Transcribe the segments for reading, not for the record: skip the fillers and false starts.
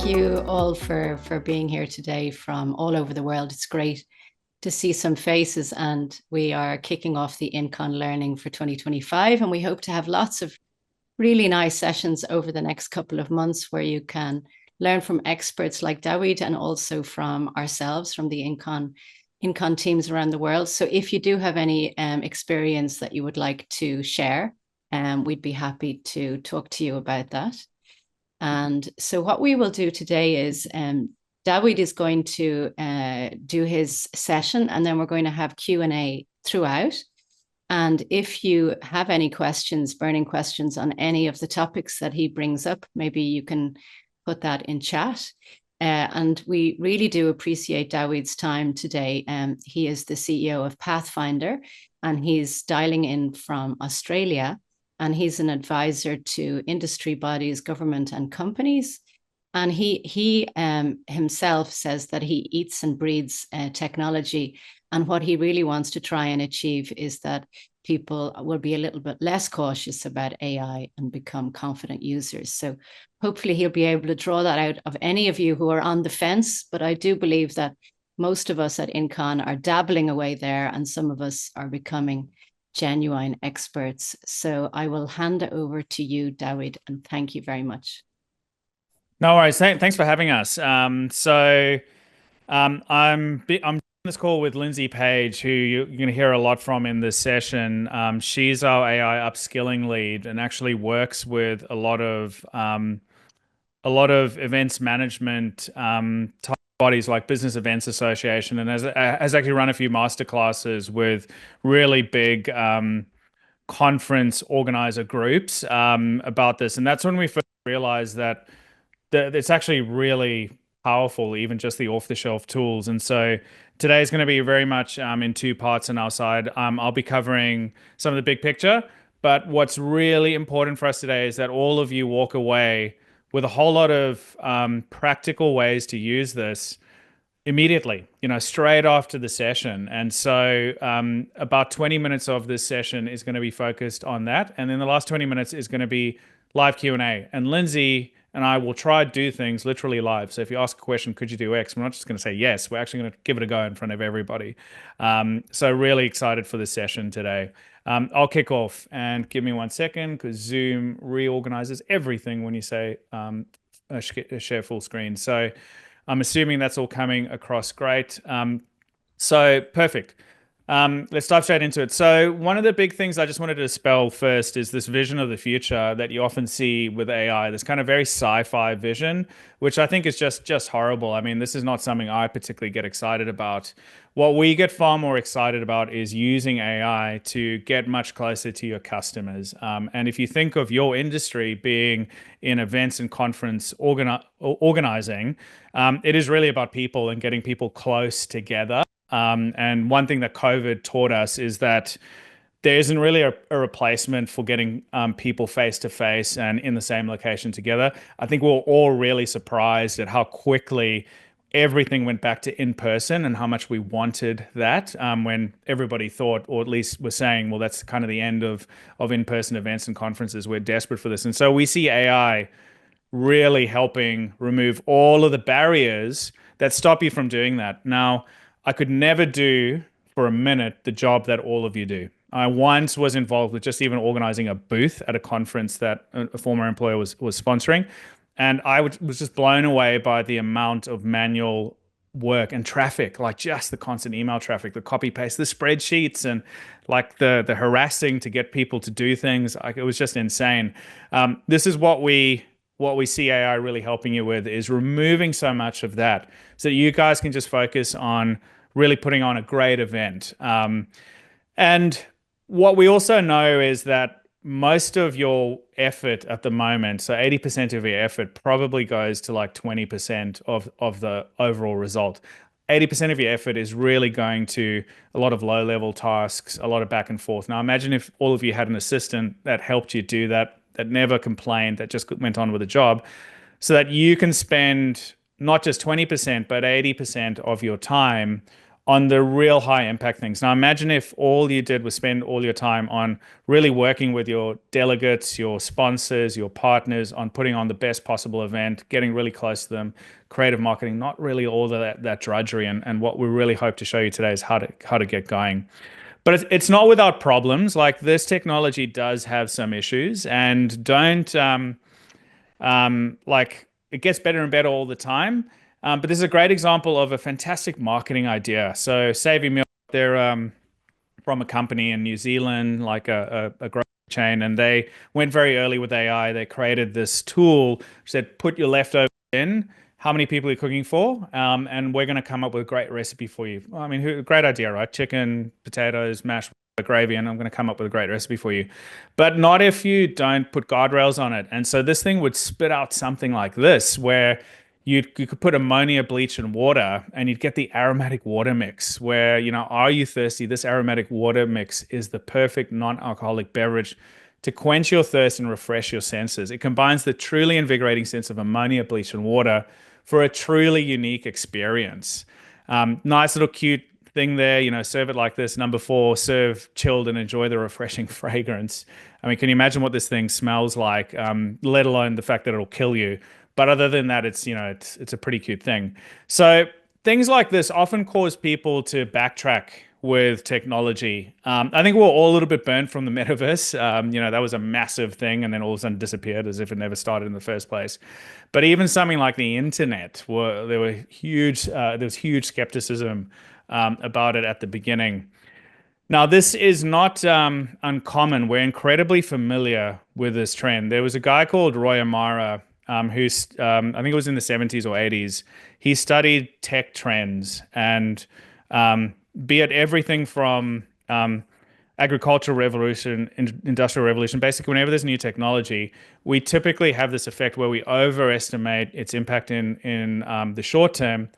you all for being here today from all over the world. It's great to see some faces, and we are kicking off the INCON learning for 2025, and we hope to have lots of really nice sessions over the next couple of months where you can learn from experts like Dawid and also from ourselves, from the INCON teams around the world. So if you do have any experience that you would like to share, we'd be happy to talk to you about that. And so what we will do today is Dawid is going to do his session, and then we're going to have Q&A throughout. And if you have any questions, burning questions on any of the topics that he brings up, maybe you can put that in chat. And we really do appreciate Dawid's time today. He is the CEO of Pathfindr, and he's dialing in from Australia. And he's an advisor to industry bodies, government, and companies. And he himself says that he eats and breathes technology. And what he really wants to try and achieve is that people will be a little bit less cautious about AI and become confident users. So hopefully he'll be able to draw that out of any of you who are on the fence. But I do believe that most of us at INCON are dabbling away there, and some of us are becoming genuine experts. So I will hand it over to you, Dawid, and thank you very much. No worries. Thanks for having us. I'm on this call with Lindsay Page, who you're going to hear a lot from in this session. She's our AI upskilling lead and actually works with a lot of events management type bodies like Business Events Association, and has actually run a few masterclasses with really big conference organizer groups about this. And that's when we first realized that it's actually really powerful, even just the off-the-shelf tools. And so today is going to be very much in two parts on our side. I'll be covering some of the big picture, but what's really important for us today is that all of you walk away with a whole lot of practical ways to use this immediately, straight after the session. And so about 20 minutes of this session is going to be focused on that. And then the last 20 minutes is going to be live Q&A. And Lindsay and I will try to do things literally live. So if you ask a question, could you do X? We're not just going to say yes. We're actually going to give it a go in front of everybody. So really excited for this session today. I'll kick off, and give me 1 second because Zoom reorganizes everything when you say share full screen. So I'm assuming that's all coming across great. So perfect. Let's dive straight into it. So one of the big things I just wanted to dispel first is this vision of the future that you often see with AI, this kind of very sci-fi vision, which I think is just horrible. I mean, this is not something I particularly get excited about. What we get far more excited about is using AI to get much closer to your customers. And if you think of your industry being in events and conference organizing, it is really about people and getting people close together. And one thing that COVID taught us is that there isn't really a replacement for getting people face to face and in the same location together. I think we were all really surprised at how quickly everything went back to in person and how much we wanted that when everybody thought, or at least was saying, well, that's kind of the end of in-person events and conferences. We're desperate for this. And so we see AI really helping remove all of the barriers that stop you from doing that. Now, I could never do for a minute the job that all of you do. I once was involved with just even organizing a booth at a conference that a former employer was sponsoring. And I was just blown away by the amount of manual work and traffic, like just the constant email traffic, the copy paste, the spreadsheets, and like the harassing to get people to do things. Like, it was just insane. This is what we see AI really helping you with, is removing so much of that so that you guys can just focus on really putting on a great event. And what we also know is that most of your effort at the moment, so 80% of your effort probably goes to like 20% of the overall result. 80% of your effort is really going to a lot of low-level tasks, a lot of back and forth. Now, imagine if all of you had an assistant that helped you do that, that never complained, that just went on with the job, so that you can spend not just 20%, but 80% of your time on the real high impact things. Now, imagine if all you did was spend all your time on really working with your delegates, your sponsors, your partners on putting on the best possible event, getting really close to them, creative marketing, not really all of that drudgery. And what we really hope to show you today is how to get going. But it's not without problems. Like, this technology does have some issues, and don't like, it gets better and better all the time. But this is a great example of a fantastic marketing idea. So Savvy Milk, they're from a company in New Zealand, like a grocery chain, and they went very early with AI. They created this tool, which said, put your leftovers in, how many people you're cooking for, and we're going to come up with a great recipe for you. I mean, great idea, right? Chicken, potatoes, mashed gravy, and I'm going to come up with a great recipe for you. But not if you don't put guardrails on it. And so this thing would spit out something like this, where you could put ammonia, bleach, and water, and you'd get the aromatic water mix where, are you thirsty? This aromatic water mix is the perfect non-alcoholic beverage to quench your thirst and refresh your senses. It combines the truly invigorating sense of ammonia, bleach, and water for a truly unique experience. Nice little cute thing there, serve it like this. Number 4, serve chilled and enjoy the refreshing fragrance. I mean, can you imagine what this thing smells like, let alone the fact that it'll kill you? But other than that, it's a pretty cute thing. So things like this often cause people to backtrack with technology. I think we're all a little bit burnt from the metaverse. That was a massive thing, and then all of a sudden disappeared as if it never started in the first place. But even something like the internet, there was huge skepticism about it at the beginning. Now, this is not uncommon. We're incredibly familiar with this trend. There was a guy called Roy Amara, who's, I think it was in the 70s or 80s. He studied tech trends, and be it everything from agricultural revolution, industrial revolution, basically whenever there's new technology, we typically have this effect where we overestimate its impact in the short term,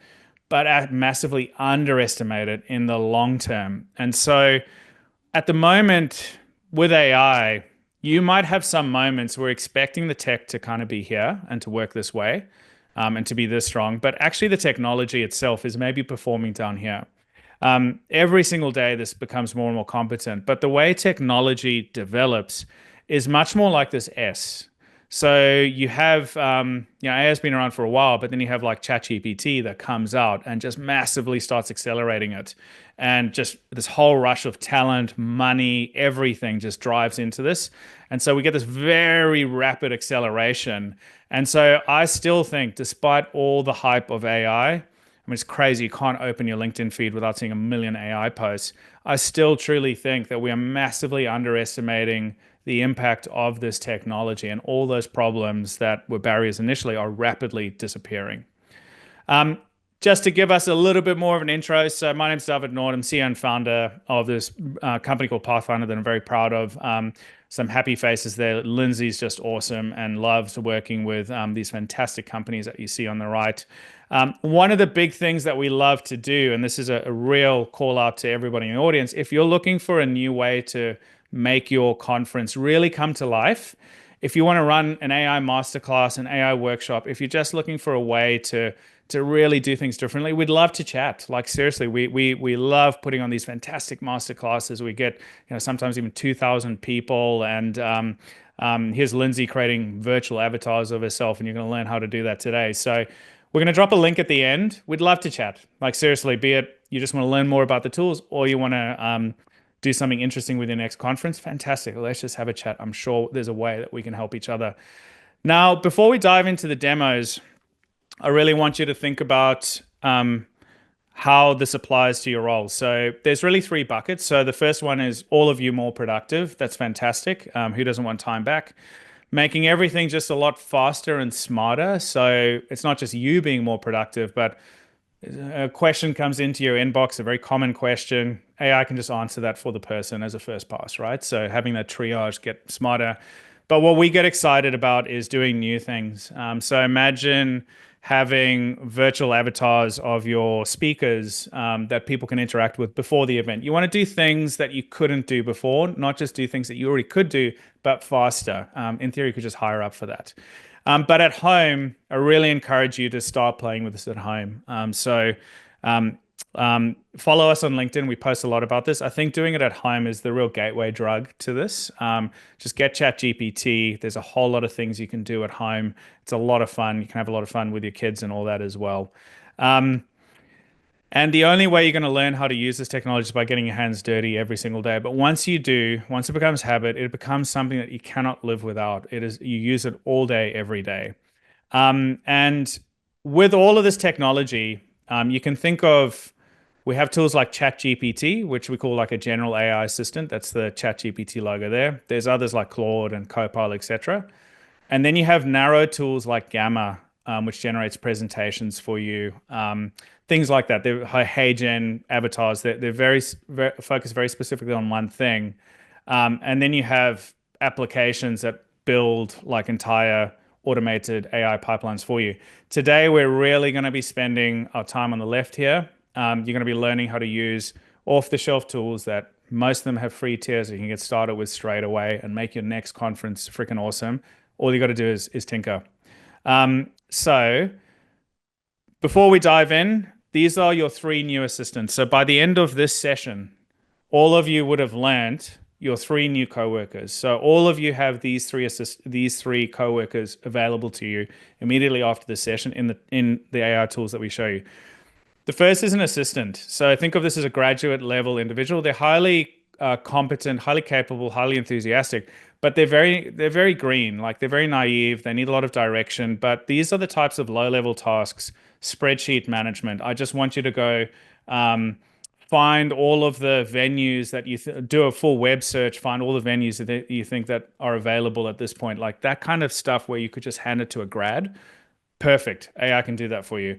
but massively underestimate it in the long term. And so at the moment with AI, you might have some moments where expecting the tech to kind of be here and to work this way, and to be this strong, but actually the technology itself is maybe performing down here. Every single day, this becomes more and more competent, but the way technology develops is much more like this S. So you have, AI has been around for a while, but then you have like ChatGPT that comes out and just massively starts accelerating it. And just this whole rush of talent, money, everything just drives into this. And so we get this very rapid acceleration. And so I still think, despite all the hype of AI, I mean, it's crazy. You can't open your LinkedIn feed without seeing a million AI posts. I still truly think that we are massively underestimating the impact of this technology, and all those problems that were barriers initially are rapidly disappearing. Just to give us a little bit more of an intro, so my name is Dawid. I'm CEO and founder of this company called Pathfindr that I'm very proud of. Some happy faces there. Lindsay's just awesome and loves working with these fantastic companies that you see on the right. One of the big things that we love to do, and this is a real call out to everybody in the audience, if you're looking for a new way to make your conference really come to life, if you want to run an AI masterclass, an AI workshop, if you're just looking for a way to really do things differently, we'd love to chat. Like, seriously, we love putting on these fantastic masterclasses. We get, sometimes even 2,000 people, and here's Lindsay creating virtual avatars of herself, and you're going to learn how to do that today. So we're going to drop a link at the end. We'd love to chat. Like, seriously, be it you just want to learn more about the tools, or you want to do something interesting with your next conference, fantastic. Let's just have a chat. I'm sure there's a way that we can help each other. Now, before we dive into the demos, I really want you to think about how this applies to your role. So there's really 3 buckets. So the first one is all of you more productive. That's fantastic. Who doesn't want time back? Making everything just a lot faster and smarter. So it's not just you being more productive, but a question comes into your inbox, a very common question. AI can just answer that for the person as a first pass, right? So having that triage get smarter. But what we get excited about is doing new things. So imagine having virtual avatars of your speakers that people can interact with before the event. You want to do things that you couldn't do before, not just do things that you already could do, but faster. In theory, you could just hire up for that. But at home, I really encourage you to start playing with this at home. Follow us on LinkedIn. We post a lot about this. I think doing it at home is the real gateway drug to this. Just get ChatGPT. There's a whole lot of things you can do at home. It's a lot of fun. You can have a lot of fun with your kids and all that as well. And the only way you're going to learn how to use this technology is by getting your hands dirty every single day. But once you do, once it becomes habit, it becomes something that you cannot live without. You use it all day, every day. And with all of this technology, you can think of, we have tools like ChatGPT, which we call like a general AI assistant. That's the ChatGPT logo there. There's others like Claude and Copilot, etc. And then you have narrow tools like Gamma, which generates presentations for you. Things like that. They're HeyGen avatars. They're very focused very specifically on one thing. And then you have applications that build like entire automated AI pipelines for you. Today, we're really going to be spending our time on the left here. You're going to be learning how to use off-the-shelf tools that most of them have free tiers that you can get started with straight away and make your next conference freaking awesome. All you got to do is tinker. So before we dive in, these are your 3 new assistants. So by the end of this session, all of you would have learned your 3 new coworkers. So all of you have these 3 coworkers available to you immediately after the session in the AI tools that we show you. The first is an assistant. So think of this as a graduate level individual. They're highly competent, highly capable, highly enthusiastic, but they're very green. Like they're very naive. They need a lot of direction. But these are the types of low-level tasks, spreadsheet management. I just want you to go find all of the venues that you do a full web search, find all the venues that you think that are available at this point. Like that kind of stuff where you could just hand it to a grad. Perfect. AI can do that for you.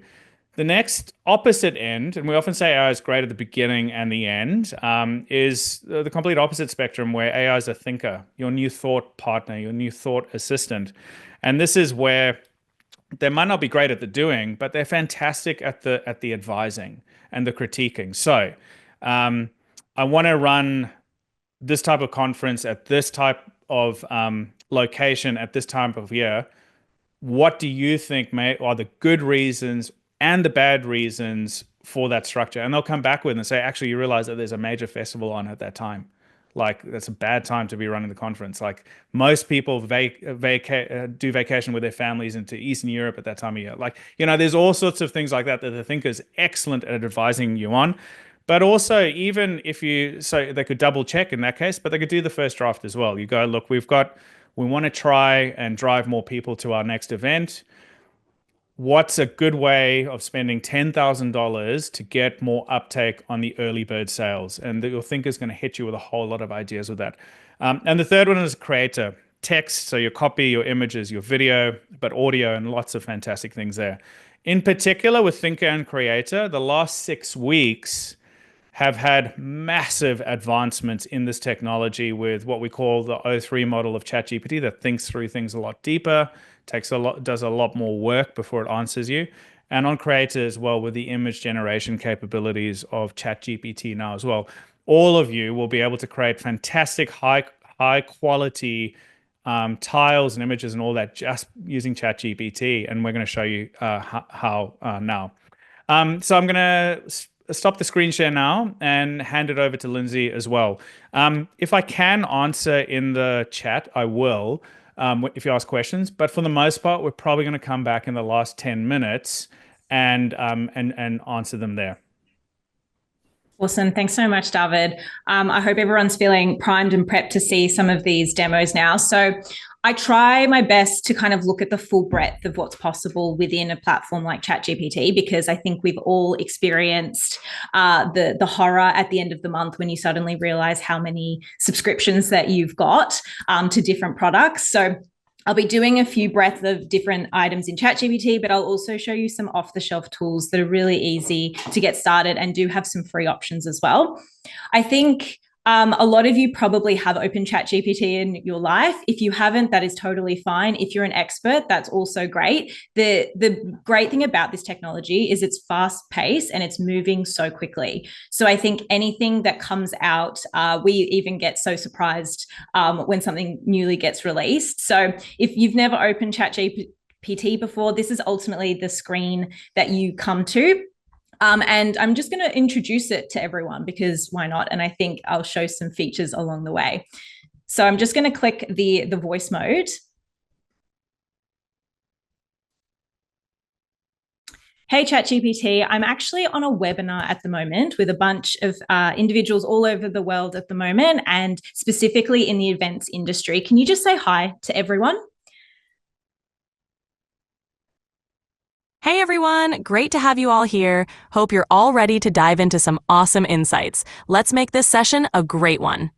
The next opposite end, and we often say AI is great at the beginning and the end, is the complete opposite spectrum where AI is a thinker, your new thought partner, your new thought assistant. And this is where they might not be great at the doing, but they're fantastic at the advising and the critiquing. So I want to run this type of conference at this type of location at this time of year. What do you think are the good reasons and the bad reasons for that structure? And they'll come back with and say, actually, you realize that there's a major festival on at that time. Like that's a bad time to be running the conference. Like most people do vacation with their families into Eastern Europe at that time of year. Like, there's all sorts of things like that that the thinker's excellent at advising you on. But also even so they could double check in that case, but they could do the first draft as well. You go, look, we want to try and drive more people to our next event. What's a good way of spending $10,000 to get more uptake on the early bird sales? And your thinker is going to hit you with a whole lot of ideas with that. And the third one is creator. Text, so your copy, your images, your video, but audio and lots of fantastic things there. In particular with thinker and creator, the last 6 weeks have had massive advancements in this technology with what we call the O3 model of ChatGPT that thinks through things a lot deeper, does a lot more work before it answers you. And on creator as well with the image generation capabilities of ChatGPT now as well. All of you will be able to create fantastic high quality tiles and images and all that just using ChatGPT. And we're going to show you how now. So I'm going to stop the screen share now and hand it over to Lindsay as well. If I can answer in the chat, I will, if you ask questions. But for the most part, we're probably going to come back in the last 10 minutes and answer them there. Awesome. Thanks so much, Dawid. I hope everyone's feeling primed and prepped to see some of these demos now. So I try my best to kind of look at the full breadth of what's possible within a platform like ChatGPT, because I think we've all experienced the horror at the end of the month when you suddenly realize how many subscriptions that you've got to different products. So I'll be doing a few breadth of different items in ChatGPT, but I'll also show you some off-the-shelf tools that are really easy to get started and do have some free options as well. I think a lot of you probably have open ChatGPT in your life. If you haven't, that is totally fine. If you're an expert, that's also great. The great thing about this technology is it's fast paced and it's moving so quickly. So I think anything that comes out, we even get so surprised when something newly gets released. So if you've never opened ChatGPT before, this is ultimately the screen that you come to. And I'm just going to introduce it to everyone because why not? And I think I'll show some features along the way. So I'm just going to click the voice mode. Hey, ChatGPT, I'm actually on a webinar at the moment with a bunch of individuals all over the world at the moment, and specifically in the events industry. Can you just say hi to everyone? Hey everyone, great to have you all here. Hope you're all ready to dive into some awesome insights. Let's make this session a great one.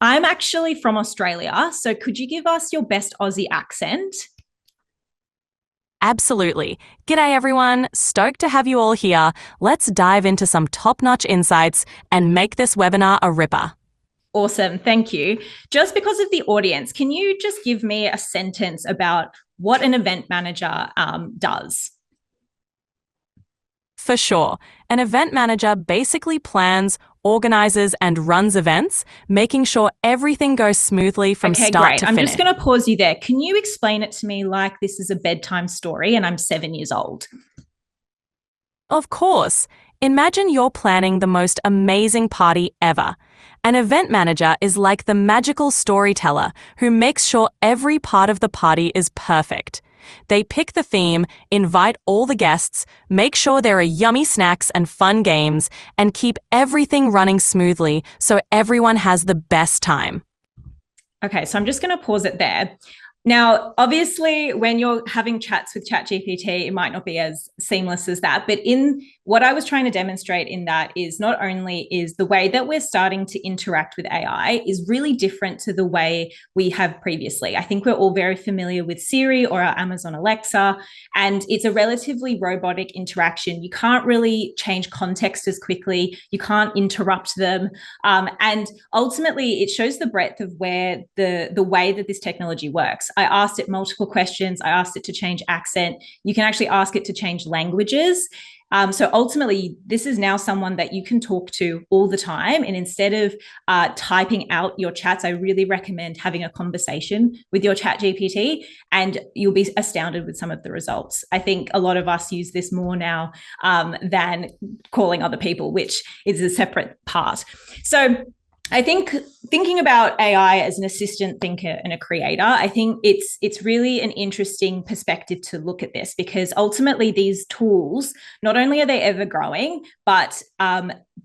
I'm actually from Australia, so could you give us your best Aussie accent? Absolutely. G'day everyone, stoked to have you all here. Let's dive into some top-notch insights and make this webinar a ripper. Awesome, thank you. Just because of the audience, can you just give me a sentence about what an event manager does? For sure. An event manager basically plans, organizes, and runs events, making sure everything goes smoothly from start to finish. I'm just going to pause you there. Can you explain it to me like this is a bedtime story and I'm 7 years old? Of course. Imagine you're planning the most amazing party ever. An event manager is like the magical storyteller who makes sure every part of the party is perfect. They pick the theme, invite all the guests, make sure there are yummy snacks and fun games, and keep everything running smoothly so everyone has the best time. Okay, so I'm just going to pause it there. Now, obviously, when you're having chats with ChatGPT, it might not be as seamless as that. But in what I was trying to demonstrate in that is not only is the way that we're starting to interact with AI is really different to the way we have previously. I think we're all very familiar with Siri or our Amazon Alexa, and it's a relatively robotic interaction. You can't really change context as quickly. You can't interrupt them. And ultimately, it shows the breadth of where the way that this technology works. I asked it multiple questions. I asked it to change accent. You can actually ask it to change languages. So ultimately, this is now someone that you can talk to all the time. And instead of typing out your chats, I really recommend having a conversation with your ChatGPT, and you'll be astounded with some of the results. I think a lot of us use this more now than calling other people, which is a separate part. So I think thinking about AI as an assistant thinker and a creator, I think it's really an interesting perspective to look at this, because ultimately these tools, not only are they ever growing, but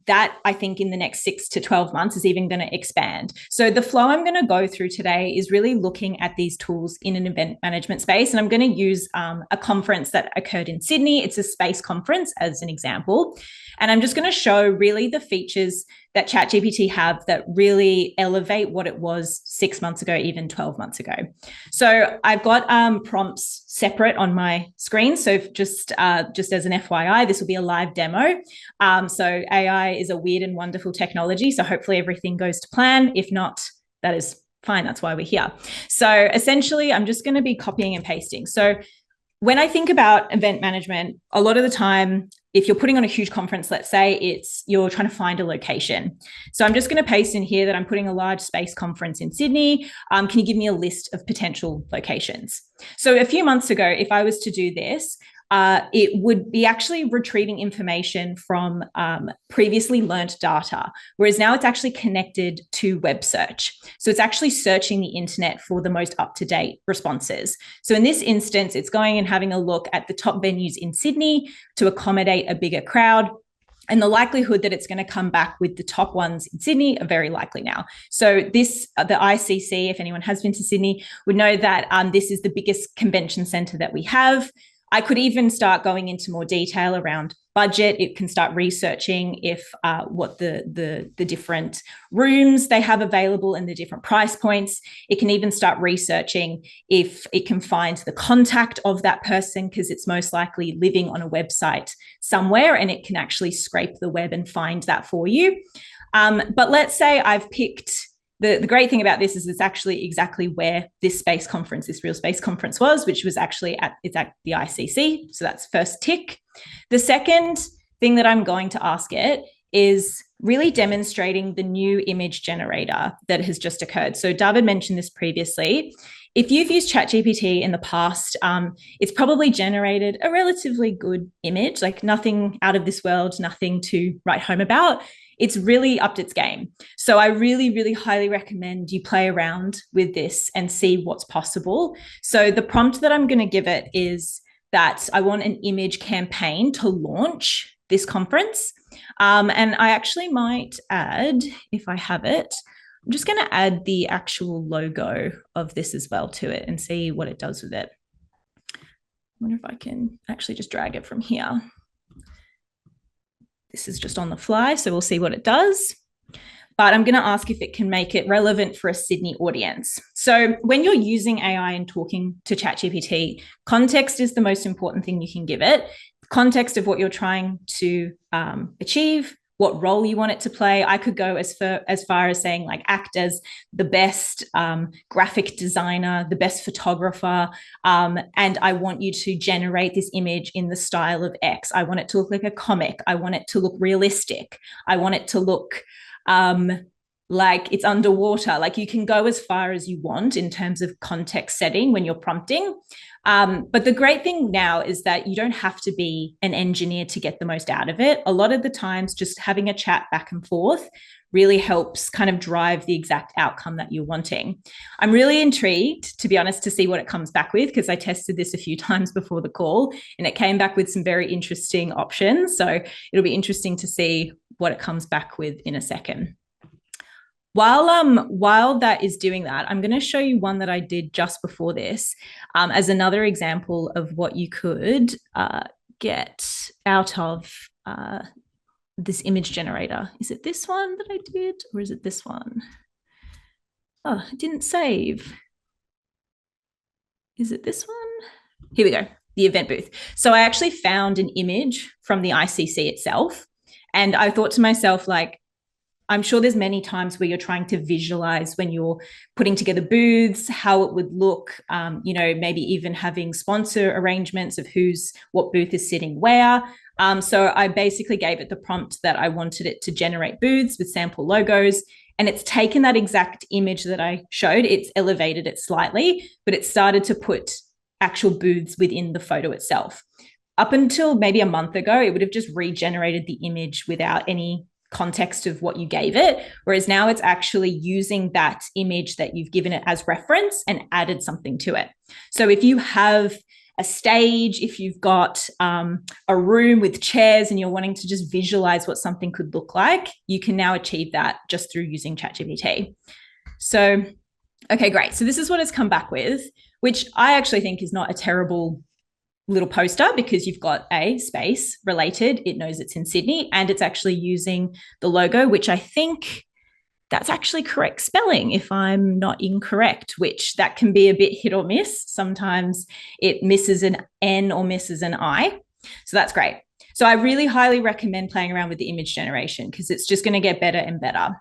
that I think in the next 6 to 12 months is even going to expand. So the flow I'm going to go through today is really looking at these tools in an event management space. And I'm going to use a conference that occurred in Sydney. It's a space conference as an example. And I'm just going to show really the features that ChatGPT have that really elevate what it was 6 months ago, even 12 months ago. So I've got prompts separate on my screen. So just as an FYI, this will be a live demo. So AI is a weird and wonderful technology. So hopefully everything goes to plan. If not, that is fine. That's why we're here. So essentially, I'm just going to be copying and pasting. So when I think about event management, a lot of the time, if you're putting on a huge conference, let's say you're trying to find a location. So I'm just going to paste in here that I'm putting a large space conference in Sydney. Can you give me a list of potential locations? So a few months ago, if I was to do this, it would be actually retrieving information from previously learned data, whereas now it's actually connected to web search. So it's actually searching the internet for the most up-to-date responses. So in this instance, it's going and having a look at the top venues in Sydney to accommodate a bigger crowd. And the likelihood that it's going to come back with the top ones in Sydney are very likely now. So the ICC, if anyone has been to Sydney, would know that this is the biggest convention centre that we have. I could even start going into more detail around budget. It can start researching if what the different rooms they have available and the different price points. It can even start researching if it can find the contact of that person, because it's most likely living on a website somewhere, and it can actually scrape the web and find that for you. But let's say I've picked the great thing about this is it's actually exactly where this real space conference was, which was actually at the ICC. So that's first tick. The second thing that I'm going to ask it is really demonstrating the new image generator that has just occurred. So Dawid mentioned this previously. if you've used ChatGPT in the past, it's probably generated a relatively good image, like nothing out of this world, nothing to write home about. It's really upped its game. So I really, really highly recommend you play around with this and see what's possible. So the prompt that I'm going to give it is that I want an image campaign to launch this conference. And I actually might add, if I have it, I'm just going to add the actual logo of this as well to it and see what it does with it. I wonder if I can actually just drag it from here. This is just on the fly, so we'll see what it does. But I'm going to ask if it can make it relevant for a Sydney audience. So when you're using AI and talking to ChatGPT, context is the most important thing you can give it. Context of what you're trying to achieve, what role you want it to play. I could go as far as saying like act as the best graphic designer, the best photographer, and I want you to generate this image in the style of X. I want it to look like a comic. I want it to look realistic. I want it to look like it's underwater. Like you can go as far as you want in terms of context setting when you're prompting. But the great thing now is that you don't have to be an engineer to get the most out of it. A lot of the times, just having a chat back and forth really helps kind of drive the exact outcome that you're wanting. I'm really intrigued, to be honest, to see what it comes back with, because I tested this a few times before the call and it came back with some very interesting options. So it'll be interesting to see what it comes back with in a second. While that is doing that, I'm going to show you one that I did just before this as another example of what you could get out of this image generator. Is it this one that I did, or is it this one? Oh, it didn't save. Is it this one? Here we go, the event booth. So I actually found an image from the ICC itself. And I thought to myself, like, I'm sure there's many times where you're trying to visualize when you're putting together booths, how it would look, maybe even having sponsor arrangements of what booth is sitting where. So I basically gave it the prompt that I wanted it to generate booths with sample logos. And it's taken that exact image that I showed, it's elevated it slightly, but it started to put actual booths within the photo itself. Up until maybe a month ago, it would have just regenerated the image without any context of what you gave it, whereas now it's actually using that image that you've given it as reference and added something to it. So if you have a stage, if you've got a room with chairs and you're wanting to just visualize what something could look like, you can now achieve that just through using ChatGPT. So, okay, great. So this is what it's come back with, which I actually think is not a terrible little poster, because you've got a space related, it knows it's in Sydney, and it's actually using the logo, which I think that's actually correct spelling if I'm not incorrect, which that can be a bit hit or miss. Sometimes it misses an N or misses an I. So that's great. So I really highly recommend playing around with the image generation, because it's just going to get better and better.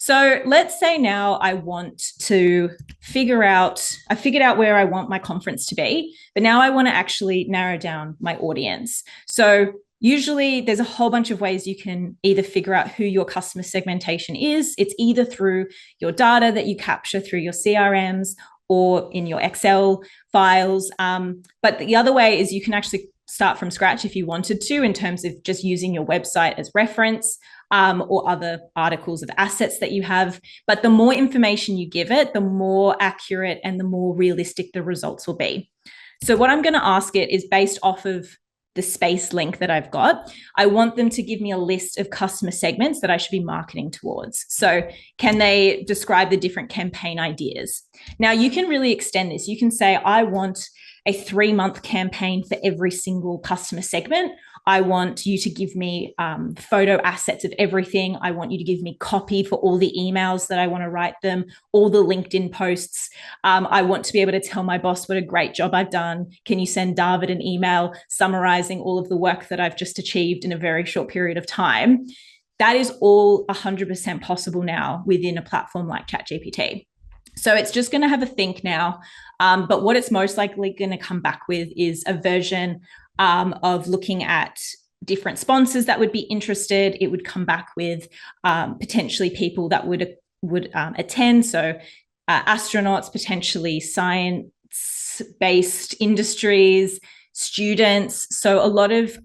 So let's say now I want to I figured out where I want my conference to be, but now I want to actually narrow down my audience. So usually there's a whole bunch of ways you can either figure out who your customer segmentation is. It's either through your data that you capture through your CRMs or in your Excel files. But the other way is you can actually start from scratch if you wanted to, in terms of just using your website as reference, or other articles of assets that you have. But the more information you give it, the more accurate and the more realistic the results will be. So what I'm going to ask it is based off of the space link that I've got. I want them to give me a list of customer segments that I should be marketing towards. So can they describe the different campaign ideas? Now you can really extend this. You can say, I want a 3-month campaign for every single customer segment. I want you to give me photo assets of everything. I want you to give me copy for all the emails that I want to write them, all the LinkedIn posts. I want to be able to tell my boss what a great job I've done. Can you send Dawid an email summarizing all of the work that I've just achieved in a very short period of time? That is all 100% possible now within a platform like ChatGPT. So it's just going to have a think now. But what it's most likely going to come back with is a version of looking at different sponsors that would be interested. It would come back with potentially people that would attend. So astronauts, potentially science-based industries, students. So a lot of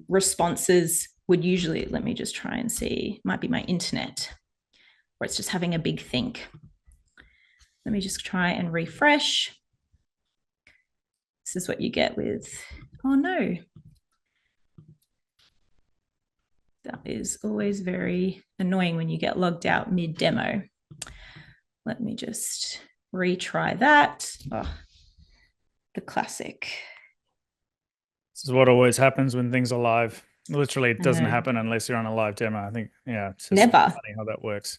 responses would usually, let me just try and see, might be my internet, or it's just having a big think. Let me just try and refresh. This is what you get with, oh no. That is always very annoying when you get logged out mid-demo. Let me just retry that. Oh, the classic. This is what always happens when things are live. Literally, it doesn't happen unless you're on a live demo. I think, yeah, it's just Never. funny how that works.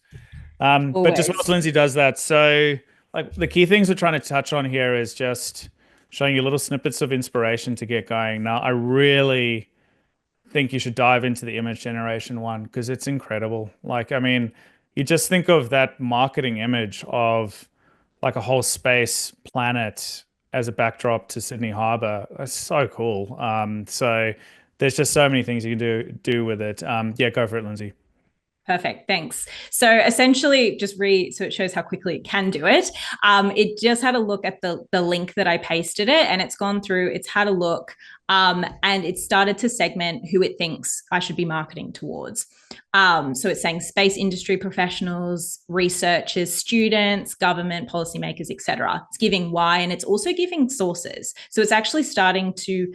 But just whilst Lindsay does that, so like the key things we're trying to touch on here is just showing you little snippets of inspiration to get going. Now, I really think you should dive into the image generation one because it's incredible. Like, I mean, you just think of that marketing image of like a whole space planet as a backdrop to Sydney Harbour. That's so cool. So there's just so many things you can do with it. Yeah, go for it, Lindsay. Perfect. Thanks. So essentially so it shows how quickly it can do it. It just had a look at the link that I pasted it, and it's gone through, it's had a look, and it started to segment who it thinks I should be marketing towards. So it's saying space industry professionals, researchers, students, government, policymakers, etc. It's giving why, and it's also giving sources. So it's actually starting to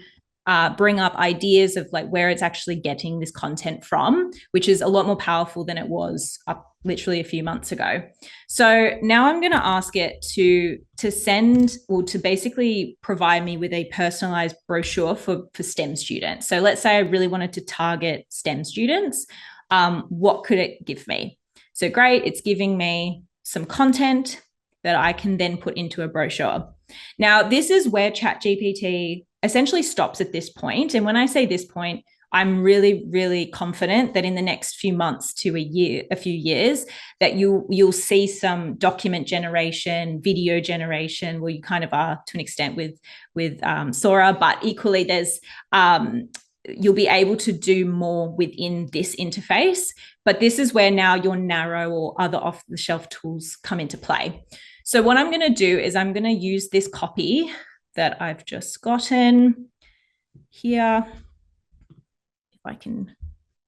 bring up ideas of like where it's actually getting this content from, which is a lot more powerful than it was literally a few months ago. So now I'm going to ask it to send, or to basically provide me with a personalized brochure for STEM students. So let's say I really wanted to target STEM students. What could it give me? So great, it's giving me some content that I can then put into a brochure. Now, this is where ChatGPT essentially stops at this point. And when I say this point, I'm really, really confident that in the next few months to a few years, that you'll see some document generation, video generation, well, you kind of are to an extent with Sora, but equally there's you'll be able to do more within this interface. But this is where now your narrow or other off-the-shelf tools come into play. So what I'm going to do is I'm going to use this copy that I've just gotten here. If I can,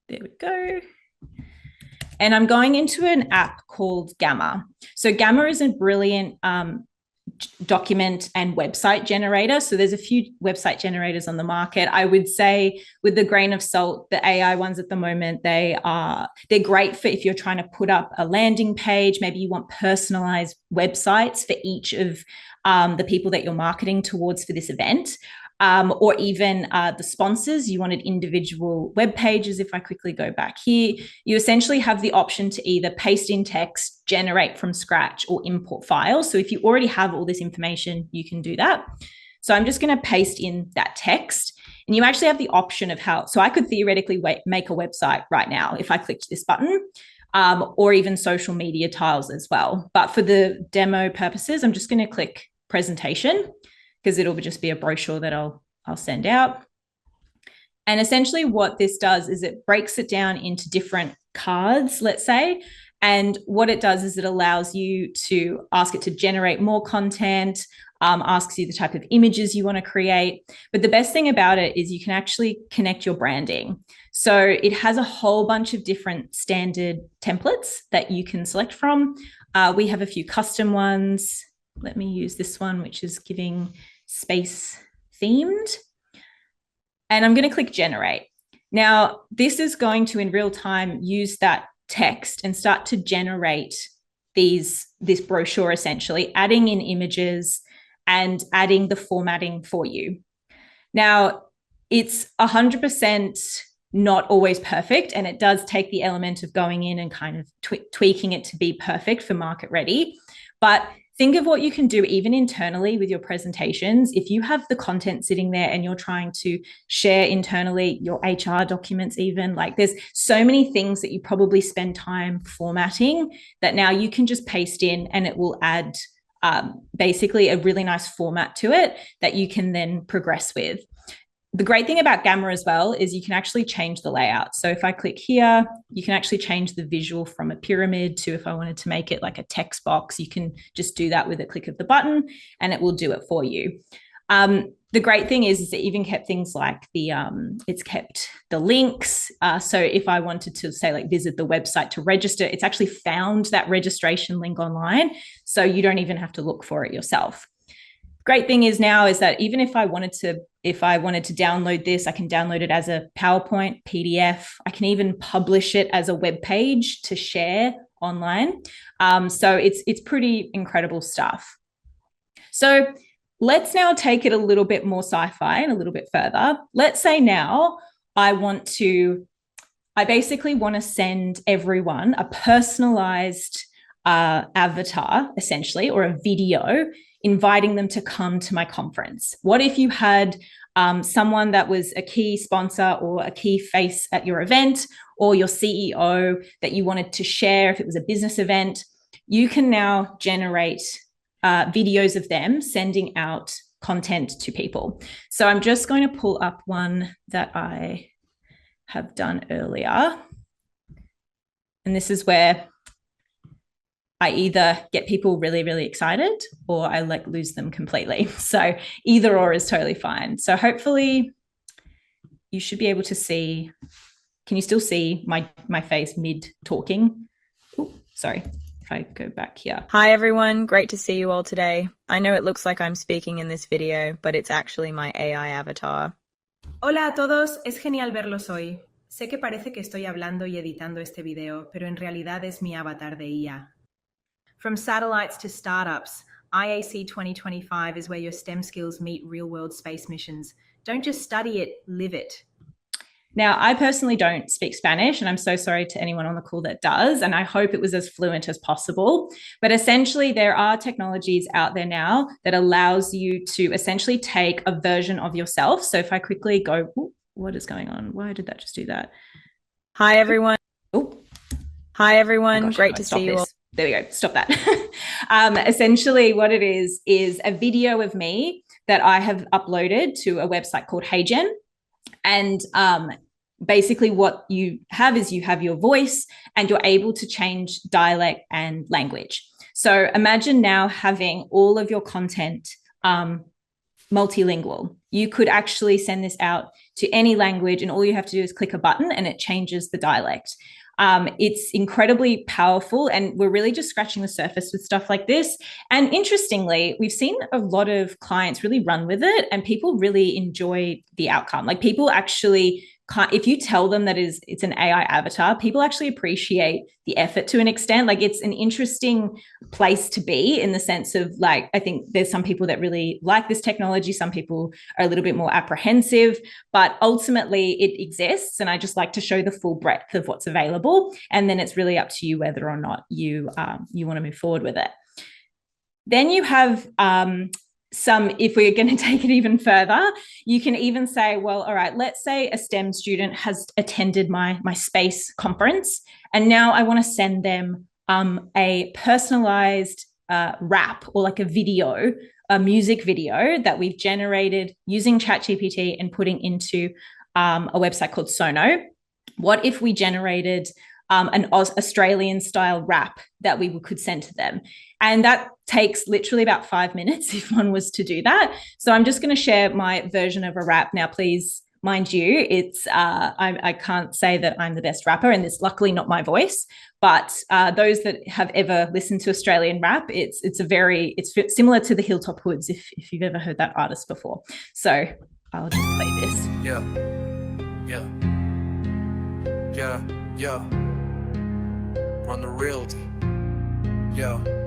there we go. And I'm going into an app called Gamma. So Gamma is a brilliant document and website generator. So there's a few website generators on the market. I would say with a grain of salt, the AI ones at the moment, they're great for if you're trying to put up a landing page, maybe you want personalized websites for each of the people that you're marketing towards for this event. Or even the sponsors, you wanted individual web pages. If I quickly go back here, you essentially have the option to either paste in text, generate from scratch, or import files. So if you already have all this information, you can do that. So I'm just going to paste in that text, and you actually have the option of how, so I could theoretically make a website right now if I clicked this button, or even social media tiles as well. But for the demo purposes, I'm just going to click presentation, because it'll just be a brochure that I'll send out. And essentially what this does is it breaks it down into different cards, let's say. And what it does is it allows you to ask it to generate more content, asks you the type of images you want to create. But the best thing about it is you can actually connect your branding. So it has a whole bunch of different standard templates that you can select from. We have a few custom ones. Let me use this one, which is giving space themed. And I'm going to click generate. Now, this is going to in real time use that text and start to generate this brochure, essentially adding in images and adding the formatting for you. Now, it's 100% not always perfect, and it does take the element of going in and kind of tweaking it to be perfect for market ready. But think of what you can do even internally with your presentations. If you have the content sitting there and you're trying to share internally your HR documents, even like there's so many things that you probably spend time formatting that now you can just paste in and it will add basically a really nice format to it that you can then progress with. the great thing about Gamma as well is you can actually change the layout. So if I click here, you can actually change the visual from a pyramid to, if I wanted to make it like a text box, you can just do that with a click of the button and it will do it for you. The great thing is it even kept things like it's kept the links. So if I wanted to say like visit the website to register, it's actually found that registration link online. So you don't even have to look for it yourself. Great thing is now is that even if I wanted to download this, I can download it as a PowerPoint, PDF. I can even publish it as a web page to share online. So it's pretty incredible stuff. So let's now take it a little bit more sci-fi and a little bit further. Let's say now I basically want to send everyone a personalized avatar, essentially, or a video inviting them to come to my conference. What if you had someone that was a key sponsor or a key face at your event, or your CEO that you wanted to share if it was a business event? You can now generate videos of them sending out content to people. So I'm just going to pull up one that I have done earlier. And this is where I either get people really, really excited or I like lose them completely. So either or is totally fine. So hopefully you should be able to see, can you still see my face mid talking? Oh, sorry. If I go back here. Hi everyone, great to see you all today. I know it looks like I'm speaking in this video, but it's actually my AI avatar. Hola a todos, es genial verlos hoy. Sé que parece que estoy hablando y editando este video, pero en realidad es mi avatar de IA. From satellites to startups, IAC 2025 is where your STEM skills meet real-world space missions. Don't just study it, live it. Now, I personally don't speak Spanish, and I'm so sorry to anyone on the call that does, and I hope it was as fluent as possible. But essentially, there are technologies out there now that allows you to essentially take a version of yourself. So if I quickly go, ooh, what is going on? Why did that just do that? Hi everyone. Oh. Hi everyone, Oh gosh, great to see you all. There we go. Stop that. Essentially, what it is a video of me that I have uploaded to a website called HeyGen. And basically what you have is you have your voice and you're able to change dialect and language. So imagine now having all of your content multilingual. You could actually send this out to any language and all you have to do is click a button and it changes the dialect. It's incredibly powerful and we're really just scratching the surface with stuff like this. And interestingly, we've seen a lot of clients really run with it and people really enjoy the outcome. Like people actually if you tell them that it's an AI avatar, people actually appreciate the effort to an extent. Like it's an interesting place to be in the sense of like, I think there's some people that really like this technology. Some people are a little bit more apprehensive, but ultimately it exists. And I just like to show the full breadth of what's available. And then it's really up to you whether or not you want to move forward with it. Then you have if we're going to take it even further, you can even say, well, all right, let's say a STEM student has attended my space conference, and now I want to send them a personalized rap or like a video, a music video that we've generated using ChatGPT and putting into a website called Sono. What if we generated an Australian style rap that we could send to them? And that takes literally about 5 minutes if one was to do that. So I'm just going to share my version of a rap. Now, please, mind you, it's I can't say that I'm the best rapper, and it's luckily not my voice. But those that have ever listened to Australian rap, it's similar to the Hilltop Hoods if you've ever heard that artist before. So I'll just play this. Yeah. On the real.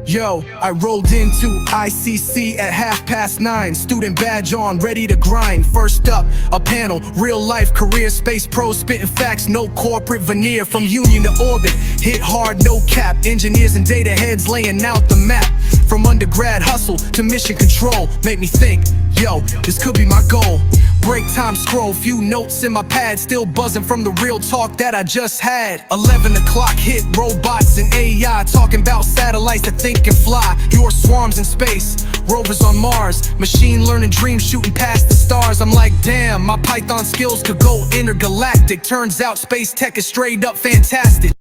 Yo, I rolled into ICC at 9:30. Student badge on, ready to grind. First up, a panel, real life career, space pros spitting facts, no corporate veneer. From Union to orbit, hit hard, no cap. Engineers and data heads laying out the map. From undergrad hustle to mission control, make me think, yo, this could be my goal. break time scroll, few notes in my pad, still buzzing from the real talk that I just had. 11 o'clock hit, robots and AI, talking about satellites that think and fly. Your swarms in space, rovers on Mars, machine learning dreams shooting past the stars. I'm like, damn, my Python skills could go intergalactic. Turns out space tech is straight up fantastic.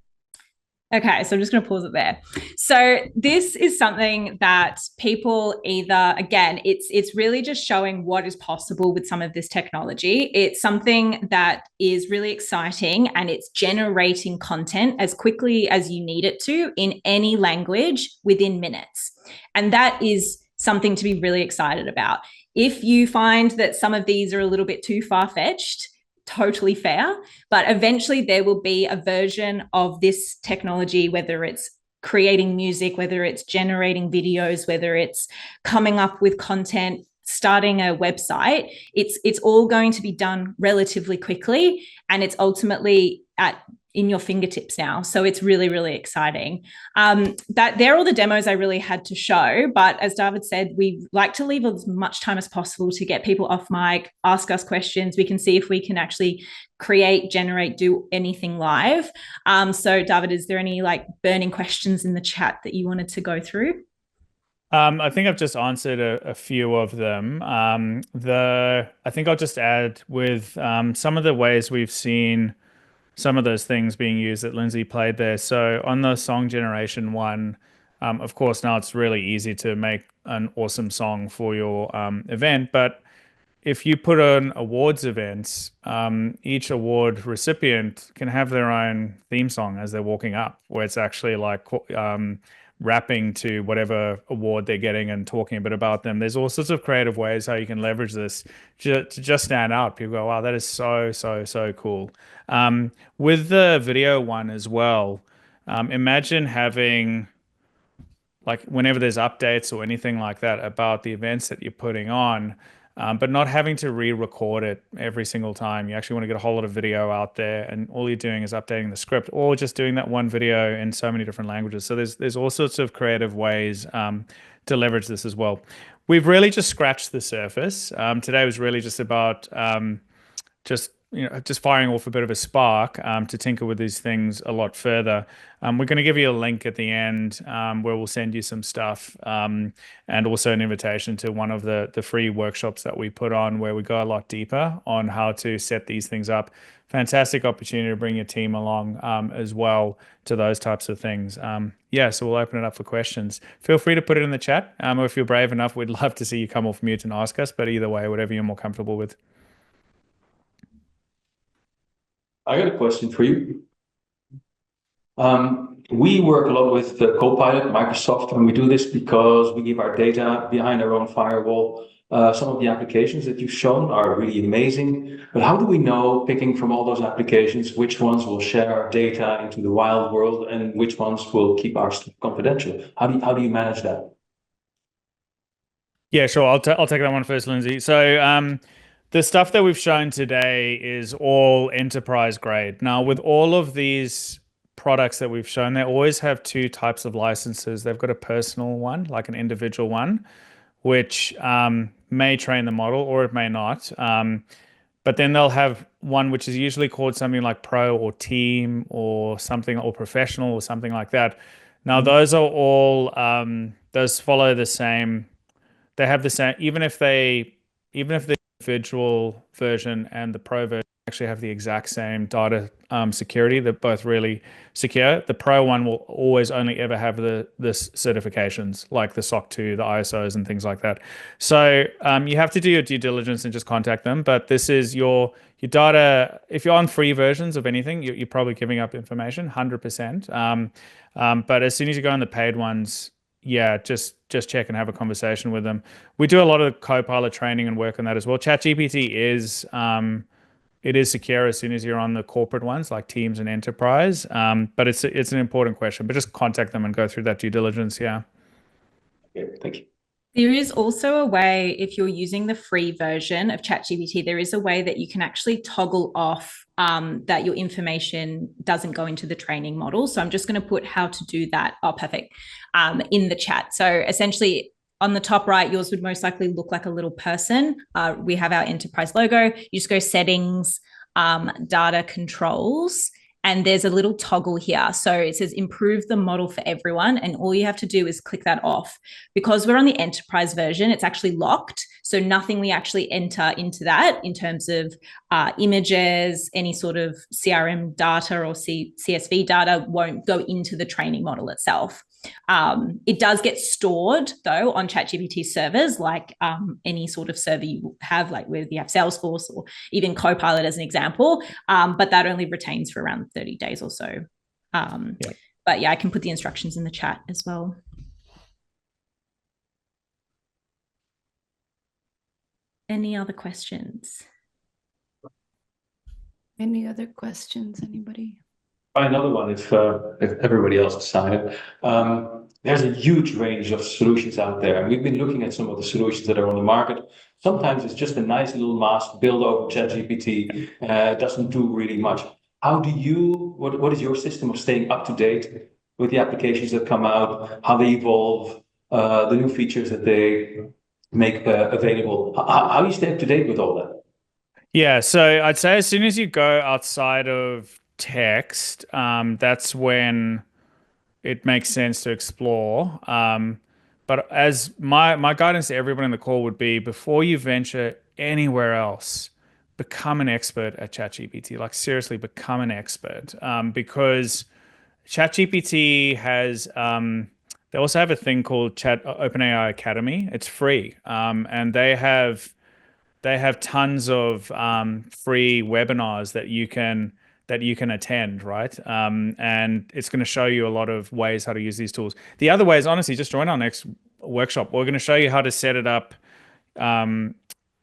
Okay, so I'm just going to pause it there. So this is something that people either, again, it's really just showing what is possible with some of this technology. It's something that is really exciting, and it's generating content as quickly as you need it to in any language within minutes. And that is something to be really excited about. If you find that some of these are a little bit too far-fetched, totally fair, but eventually there will be a version of this technology, whether it's creating music, whether it's generating videos, whether it's coming up with content, starting a website. It's all going to be done relatively quickly, and it's ultimately in your fingertips now. So it's really, really exciting. That they're all the demos I really had to show. But as Dawid said, we like to leave as much time as possible to get people off mic, ask us questions. We can see if we can actually create, generate, do anything live. So Dawid, is there any burning questions in the chat that you wanted to go through? I think I've just answered a few of them. I think I'll just add with some of the ways we've seen some of those things being used that Lindsay played there. So on the song generation one, of course, now it's really easy to make an awesome song for your event. But if you put on awards events, each award recipient can have their own theme song as they're walking up, where it's actually rapping to whatever award they're getting and talking a bit about them. There's all sorts of creative ways how you can leverage this to just stand out. People go, wow, that is so cool. With the video one as well, imagine having, whenever there's updates or anything like that about the events that you're putting on, but not having to re-record it every single time. You actually want to get a whole lot of video out there, and all you're doing is updating the script, or just doing that one video in so many different languages. So there's all sorts of creative ways to leverage this as well. We've really just scratched the surface. Today was really just about just firing off a bit of a spark to tinker with these things a lot further. We're going to give you a link at the end where we'll send you some stuff and also an invitation to one of the free workshops that we put on, where we go a lot deeper on how to set these things up. Fantastic opportunity to bring your team along as well to those types of things. So we'll open it up for questions. Feel free to put it in the chat, or if you're brave enough, we'd love to see you come off mute and ask us, but either way, whatever you're more comfortable with. I got a question for you. We work a lot with Copilot, Microsoft, and we do this because we keep our data behind our own firewall. Some of the applications that you've shown are really amazing, but how do we know, picking from all those applications, which ones will share our data into the wild world and which ones will keep our stuff confidential? How do you manage that? Yeah, sure. I'll take that one first, Lindsay. So the stuff that we've shown today is all enterprise grade. Now, with all of these products that we've shown, they always have two types of licenses. They've got a personal one, like an individual one, which may train the model or it may not. But then they'll have one which is usually called something like Pro or Team or something, or Professional or something like that. Now, those are all, those follow the same, they have the same, even if the individual version and the Pro version actually have the exact same data security. They're both really secure. The Pro one will always only ever have the certifications, like the SOC 2, the ISOs and things like that. So you have to do your due diligence and just contact them. But this is your data. If you're on free versions of anything, you're probably giving up information, 100%. But as soon as you go on the paid ones, just check and have a conversation with them. We do a lot of Copilot training and work on that as well. ChatGPT is secure as soon as you're on the corporate ones like Teams and Enterprise. But it's an important question. But just contact them and go through that due diligence. Yeah. Okay, thank you. There is also a way, if you're using the free version of ChatGPT, there is a way that you can actually toggle off that your information doesn't go into the training model. So I'm just going to put how to do that. Oh, perfect. In the chat. So essentially, on the top right, yours would most likely look like a little person. We have our enterprise logo. You just go settings, data controls, and there's a little toggle here. So it says improve the model for everyone. And all you have to do is click that off. Because we're on the enterprise version, it's actually locked. So nothing we actually enter into that in terms of images, any sort of CRM data or CSV data won't go into the training model itself. It does get stored though on ChatGPT servers, like any sort of server you have, like whether you have Salesforce or even Copilot as an example, but that only retains for around 30 days or so. But yeah, I can put the instructions in the chat as well. Any other questions? Any other questions, anybody? Another one, if everybody else decided. There's a huge range of solutions out there, and we've been looking at some of the solutions that are on the market. Sometimes it's just a nice little mask built over ChatGPT. Doesn't do really much. How do you? What is your system of staying up to date with the applications that come out? How they evolve? The new features that they make available. How you stay up to date with all that? Yeah, so I'd say as soon as you go outside of text, that's when it makes sense to explore. But as my guidance to everyone in the call would be, before you venture anywhere else, become an expert at ChatGPT. Like seriously, become an expert. Because ChatGPT has, they also have a thing called OpenAI Academy. It's free, and they have tons of free webinars that you can attend, right? And it's going to show you a lot of ways how to use these tools. The other way is honestly just join our next workshop. We're going to show you how to set it up.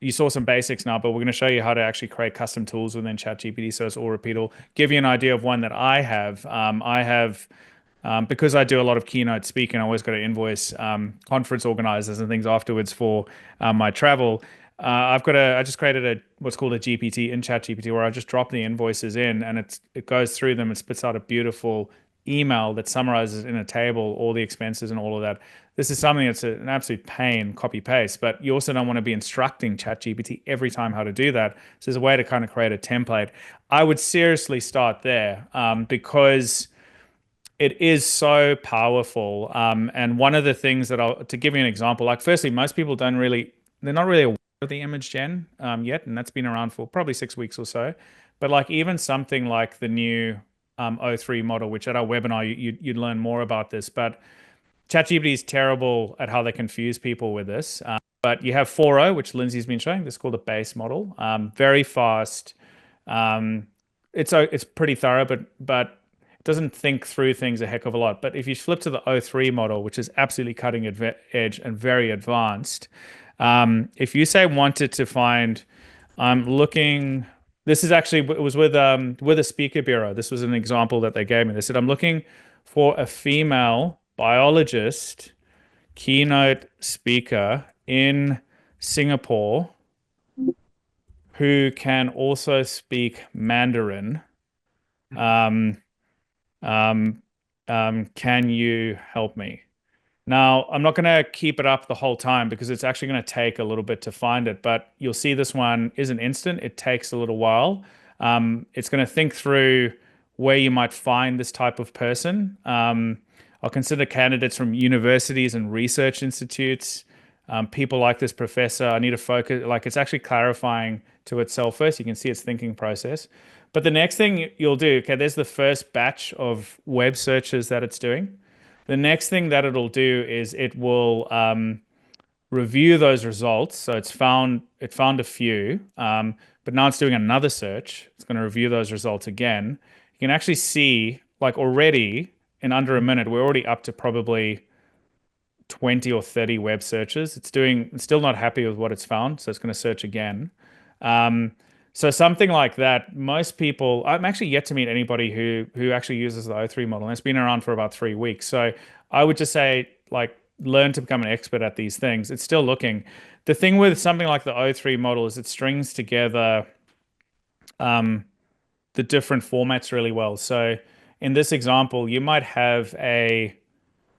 You saw some basics now, but we're going to show you how to actually create custom tools within ChatGPT so it's all repeatable. Give you an idea of one that I have. Because I do a lot of keynote speaking, I always got to invoice conference organizers and things afterwards for my travel. I just created what's called a GPT in ChatGPT, where I just drop the invoices in and it goes through them and spits out a beautiful email that summarizes in a table all the expenses and all of that. This is something that's an absolute pain, copy paste, but you also don't want to be instructing ChatGPT every time how to do that. So there's a way to kind of create a template. I would seriously start there because it is so powerful. And one of the things to give you an example, like firstly, most people they're not really aware of the image gen yet, and that's been around for probably 6 weeks or so. But like even something like the new O3 model, which at our webinar, you'd learn more about this, but ChatGPT is terrible at how they confuse people with this. But you have 4.0, which Lindsay's been showing. This is called a base model. Very fast. It's pretty thorough, but it doesn't think through things a heck of a lot. But if you flip to the O3 model, which is absolutely cutting edge and very advanced, if you say wanted to find, I'm looking. This is actually, it was with a speaker bureau. This was an example that they gave me. They said, I'm looking for a female biologist, keynote speaker in Singapore who can also speak Mandarin. Can you help me? Now, I'm not going to keep it up the whole time because it's actually going to take a little bit to find it, but you'll see this one isn't instant. It takes a little while. It's going to think through where you might find this type of person. I'll consider candidates from universities and research institutes, people like this professor. I need to focus, like it's actually clarifying to itself first. You can see its thinking process. But the next thing you'll do, okay, there's the first batch of web searches that it's doing. The next thing that it'll do is it will review those results. So it found a few, but now it's doing another search. It's going to review those results again. You can actually see, like already in under a minute, we're already up to probably 20 or 30 web searches. It's still not happy with what it's found, so it's going to search again. So something like that, most people, I'm actually yet to meet anybody who actually uses the O3 model, and it's been around for about 3 weeks. So I would just say, like, learn to become an expert at these things. It's still looking. The thing with something like the O3 model is it strings together the different formats really well. So in this example, you might have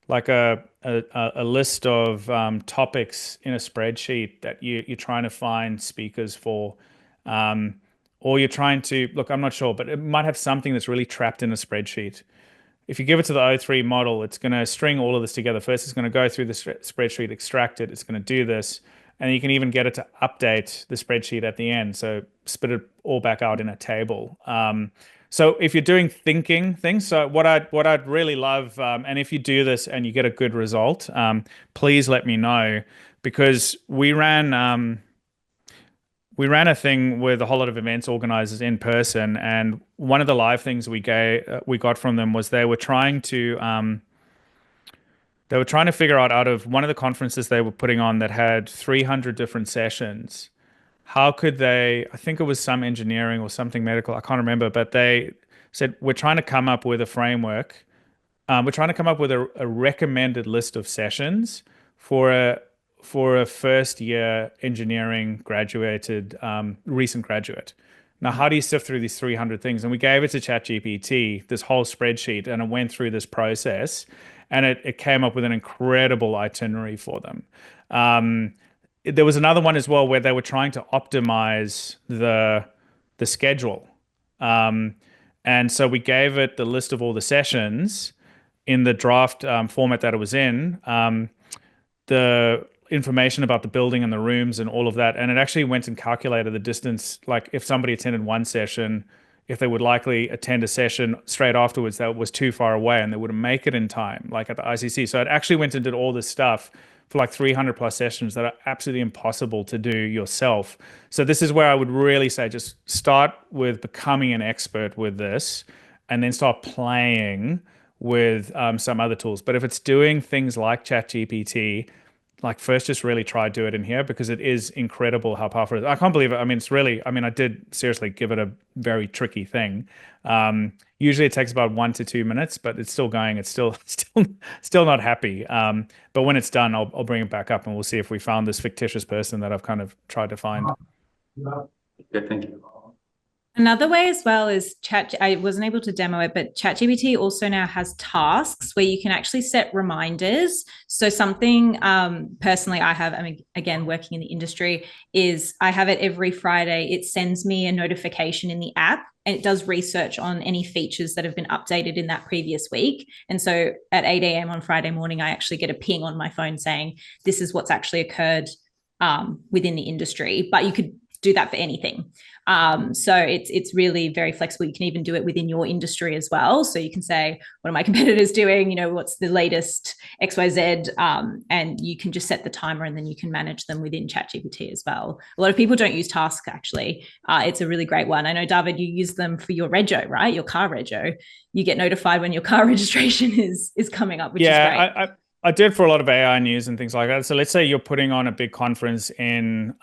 like a list of topics in a spreadsheet that you're trying to find speakers for, or you're trying to look, I'm not sure, but it might have something that's really trapped in a spreadsheet. If you give it to the O3 model, it's going to string all of this together. First, it's going to go through the spreadsheet, extract it. It's going to do this. And you can even get it to update the spreadsheet at the end. So spit it all back out in a table. So if you're doing thinking things, so what I'd really love, and if you do this and you get a good result, please let me know, because we ran a thing with a whole lot of events organizers in person, and one of the live things we got from them was they were trying to figure out of one of the conferences they were putting on that had 300 different sessions, how could they, I think it was some engineering or something medical, I can't remember, but they said, we're trying to come up with a framework. We're trying to come up with a recommended list of sessions for a first year engineering graduated, recent graduate. Now, how do you sift through these 300 things? And we gave it to ChatGPT, this whole spreadsheet, and it went through this process, and it came up with an incredible itinerary for them. There was another one as well where they were trying to optimize the schedule. And so we gave it the list of all the sessions in the draft format that it was in, the information about the building and the rooms and all of that. And it actually went and calculated the distance, like if somebody attended one session, if they would likely attend a session straight afterwards that was too far away and they wouldn't make it in time, like at the ICC. So it actually went and did all this stuff for like 300 plus sessions that are absolutely impossible to do yourself. So this is where I would really say, just start with becoming an expert with this and then start playing with some other tools. But if it's doing things like ChatGPT, like first just really try do it in here, because it is incredible how powerful it is. I can't believe it. I mean, it's really, I mean, I did seriously give it a very tricky thing. Usually it takes about 1 to 2 minutes, but it's still going. It's still not happy. But when it's done, I'll bring it back up and we'll see if we found this fictitious person that I've kind of tried to find. Okay, thank you. Another way as well is I wasn't able to demo it, but ChatGPT also now has tasks where you can actually set reminders. So something personally I have, I mean, again, working in the industry, is I have it every Friday. It sends me a notification in the app and it does research on any features that have been updated in that previous week. And so at 8 a.m. on Friday morning, I actually get a ping on my phone saying, this is what's actually occurred within the industry, but you could do that for anything. So it's really very flexible. You can even do it within your industry as well. So you can say, what are my competitors doing? You know, what's the latest XYZ? And you can just set the timer and then you can manage them within ChatGPT as well. A lot of people don't use Task actually. It's a really great one. I know, Dawid, you use them for your rego, right? Your car rego. You get notified when your car registration is coming up, which is great. I did for a lot of AI news and things like that. So let's say you're putting on a big conference in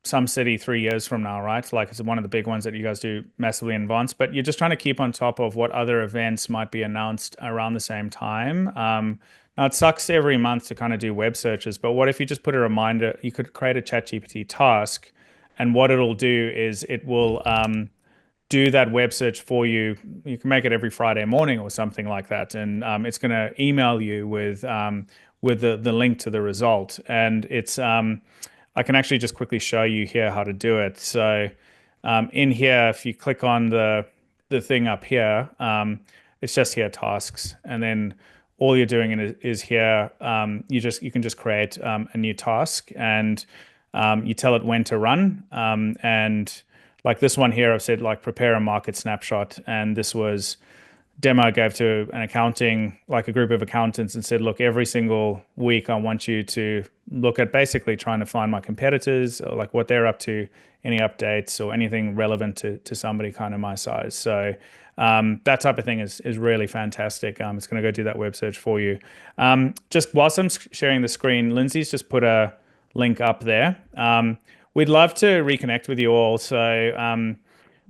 some city 3 years from now, right? Like it's one of the big ones that you guys do massively in advance, but you're just trying to keep on top of what other events might be announced around the same time. Now it sucks every month to kind of do web searches, but what if you just put a reminder? You could create a ChatGPT task, and what it'll do is it will do that web search for you. You can make it every Friday morning or something like that, and it's going to email you with the link to the result. And it's I can actually just quickly show you here how to do it. So in here, if you click on the thing up here, it's just here tasks, and then all you're doing is here. You can just create a new task, and you tell it when to run, and like this one here, I've said like prepare a market snapshot, and this was demo I gave to an accounting, like a group of accountants, and said, look, every single week I want you to look at basically trying to find my competitors, or like what they're up to, any updates or anything relevant to somebody kind of my size. So that type of thing is really fantastic. It's going to go do that web search for you. Just whilst I'm sharing the screen, Lindsay's just put a link up there. We'd love to reconnect with you all. So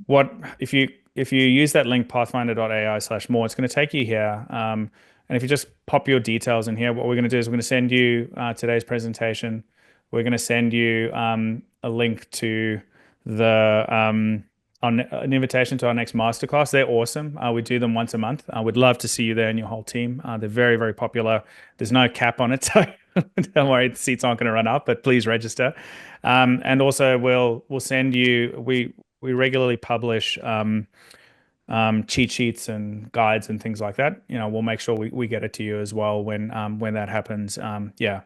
what if you use that link pathfindr.ai/more, it's going to take you here. And if you just pop your details in here, what we're going to do is we're going to send you today's presentation. We're going to send you a link to the an invitation to our next masterclass. They're awesome. We do them once a month. I would love to see you there and your whole team. They're very, very popular. There's no cap on it, so don't worry, the seats aren't going to run up, but please register. And also we'll send you, we regularly publish cheat sheets and guides and things like that. We'll make sure we get it to you as well when that happens. Yeah.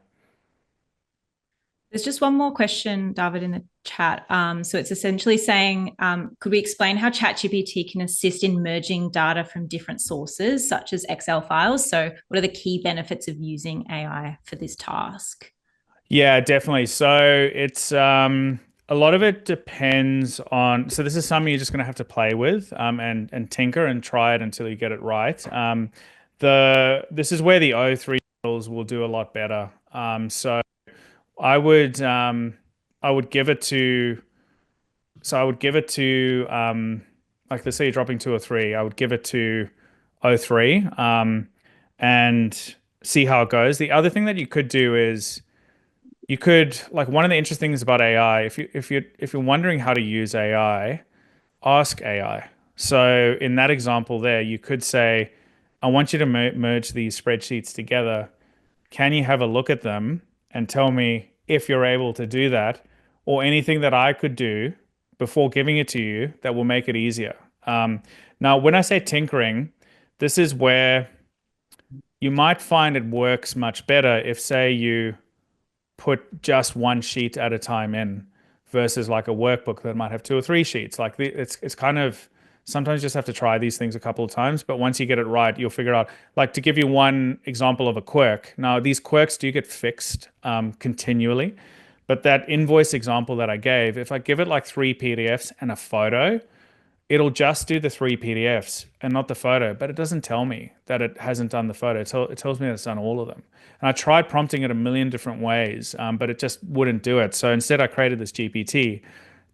There's just one more question, Dawid, in the chat. So it's essentially saying, could we explain how ChatGPT can assist in merging data from different sources, such as Excel files? So what are the key benefits of using AI for this task? Yeah, definitely. So it's a lot of it depends on. So this is something you're just going to have to play with and tinker and try it until you get it right. This is where the O3 models will do a lot better. So I would give it to. So I would give it to like let's say you're dropping 2 or 3. I would give it to O3 and see how it goes. The other thing that you could do is you could, like, one of the interesting things about AI, if you're wondering how to use AI, ask AI. So in that example there, you could say, I want you to merge these spreadsheets together. Can you have a look at them and tell me if you're able to do that, or anything that I could do before giving it to you that will make it easier? Now, when I say tinkering, this is where you might find it works much better if, say, you put just one sheet at a time in versus like a workbook that might have 2 or 3 sheets. Like it's kind of, sometimes you just have to try these things a couple of times, but once you get it right, you'll figure out. Like, to give you one example of a quirk. Now, these quirks do get fixed continually, but that invoice example that I gave, if I give it like 3 PDFs and a photo, it'll just do the 3 PDFs and not the photo, but it doesn't tell me that it hasn't done the photo. It tells me that it's done all of them. And I tried prompting it a million different ways, but it just wouldn't do it. So instead I created this GPT